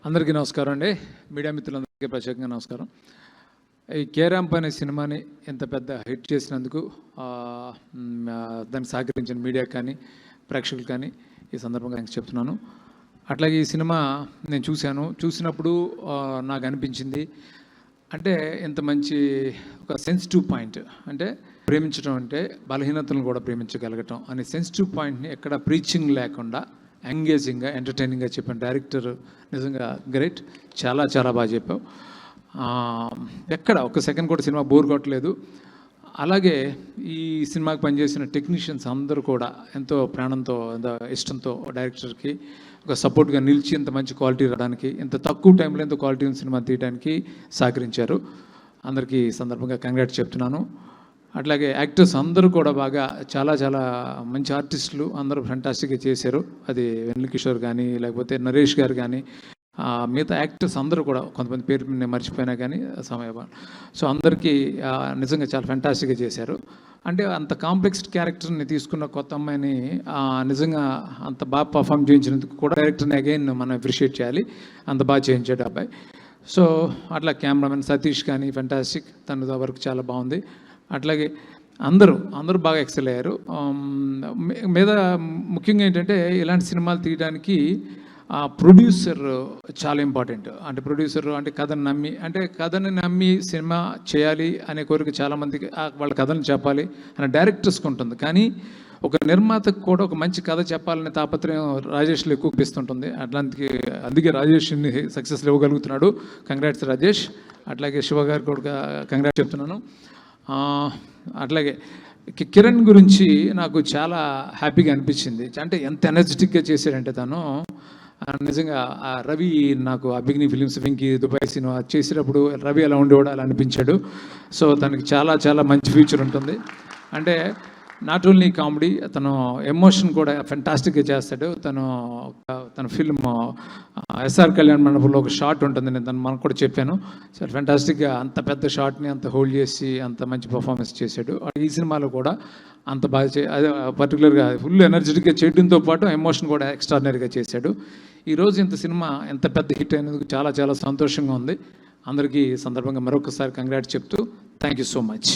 అందరికీ నమస్కారం అండి. మీడియా మిత్రులందరికీ ప్రత్యేకంగా నమస్కారం. ఈ కేరాంప్ అనే సినిమాని ఎంత పెద్ద హిట్ చేసినందుకు దానికి సహకరించిన మీడియా కానీ ప్రేక్షకులు కానీ ఈ సందర్భంగా థ్యాంక్స్ చెప్తున్నాను. అట్లాగే ఈ సినిమా నేను చూసినప్పుడు నాకు అనిపించింది అంటే ఎంత మంచి ఒక సెన్సిటివ్ పాయింట్, అంటే ప్రేమించడం అంటే బలహీనతలను కూడా ప్రేమించగలగటం అనే సెన్సిటివ్ పాయింట్ని ఎక్కడ ప్రీచింగ్ లేకుండా ఎంగేజింగ్గా ఎంటర్టైనింగ్గా చెప్పిన డైరెక్టర్ నిజంగా గ్రేట్. చాలా చాలా బాగా చెప్పావు. ఎక్కడ ఒక సెకండ్ కూడా సినిమా బోర్ కొట్టలేదు. అలాగే ఈ సినిమాకి పనిచేసిన టెక్నీషియన్స్ అందరూ కూడా ఎంతో ప్రాణంతో ఇష్టంతో డైరెక్టర్కి ఒక సపోర్ట్గా నిలిచి ఇంత మంచి క్వాలిటీ రావడానికి, ఇంత తక్కువ టైంలో ఎంతో క్వాలిటీ సినిమా తీయడానికి సహకరించారు. అందరికీ ఈ సందర్భంగా కంగ్రాట్స్ చెప్తున్నాను. అట్లాగే యాక్టర్స్ అందరూ కూడా బాగా చాలా చాలా మంచి ఆర్టిస్టులు అందరూ ఫెంటాస్టిక్గా చేశారు. అది వెన్నెల కిషోర్ కానీ లేకపోతే నరేష్ గారు కానీ మిగతా యాక్టర్స్ అందరూ కూడా కొంతమంది పేరు నేను మర్చిపోయినా కానీ సో అందరికీ నిజంగా చాలా ఫెంటాస్టిక్గా చేశారు. అంటే అంత కాంప్లెక్స్ క్యారెక్టర్ని తీసుకున్న కొత్త అమ్మాయిని నిజంగా అంత బాగా పర్ఫామ్ చేయించినందుకు కూడా డైరెక్టర్ని అగైన్ మనం అప్రిషియేట్ చేయాలి. అంత బాగా చేయించాడు అబ్బాయి. సో అట్లా కెమెరామెన్ సతీష్ కానీ ఫెంటాస్టిక్, తన వర్క్ చాలా బాగుంది. అట్లాగే అందరూ బాగా ఎక్సెల్ అయ్యారు. మీద ముఖ్యంగా ఏంటంటే ఇలాంటి సినిమాలు తీయడానికి ప్రొడ్యూసర్ చాలా ఇంపార్టెంట్. అంటే ప్రొడ్యూసర్ అంటే కథని నమ్మి సినిమా చేయాలి అనే కోరిక చాలామందికి, వాళ్ళ కథను చెప్పాలి అనే డైరెక్టర్స్కి ఉంటుంది. కానీ ఒక నిర్మాతకు కూడా ఒక మంచి కథ చెప్పాలనే తాపత్రయం రాజేష్లో ఎక్కువ కనిపిస్తుంటుంది. అందుకే రాజేష్ని సక్సెస్లు ఇవ్వగలుగుతున్నాడు. కంగ్రాట్స్ రాజేష్. అట్లాగే శివ గారికి కూడా కంగ్రాట్స్ చెప్తున్నాను. అట్లాగే కిరణ్ గురించి నాకు చాలా హ్యాపీగా అనిపించింది. అంటే ఎంత ఎనర్జెటిక్గా చేశాడంటే తను నిజంగా రవి నాకు అభిజ్ఞి ఫిలిమ్స్ వెంకీ దుబాయ్ సినిమా చేసేటప్పుడు రవి ఎలా ఉండేవాడు అలా అనిపించాడు. సో తనకి చాలా చాలా మంచి ఫ్యూచర్ ఉంటుంది. అంటే నాట్ ఓన్లీ కామెడీ, తను ఎమోషన్ కూడా ఫెంటాస్టిక్గా చేస్తాడు. తన ఫిల్మ్ ఎస్ఆర్ కళ్యాణ్ మండపంలో ఒక షాట్ ఉంటుంది, నేను మనకు కూడా చెప్పాను. సో ఫెంటాస్టిక్గా అంత పెద్ద షాట్ని అంత హోల్డ్ చేసి అంత మంచి పర్ఫార్మెన్స్ చేశాడు. ఈ సినిమాలో కూడా అంత బాగా అదే పర్టికులర్గా ఫుల్ ఎనర్జెటిక్గా చేయడంతో పాటు ఎమోషన్ కూడా ఎక్స్ట్రాడినరీగా చేశాడు. ఈరోజు ఇంత సినిమా ఎంత పెద్ద హిట్ అయినందుకు చాలా చాలా సంతోషంగా ఉంది. అందరికీ సందర్భంగా మరొకసారి కంగ్రాట్స్ చెప్తూ థ్యాంక్ యూ సో మచ్.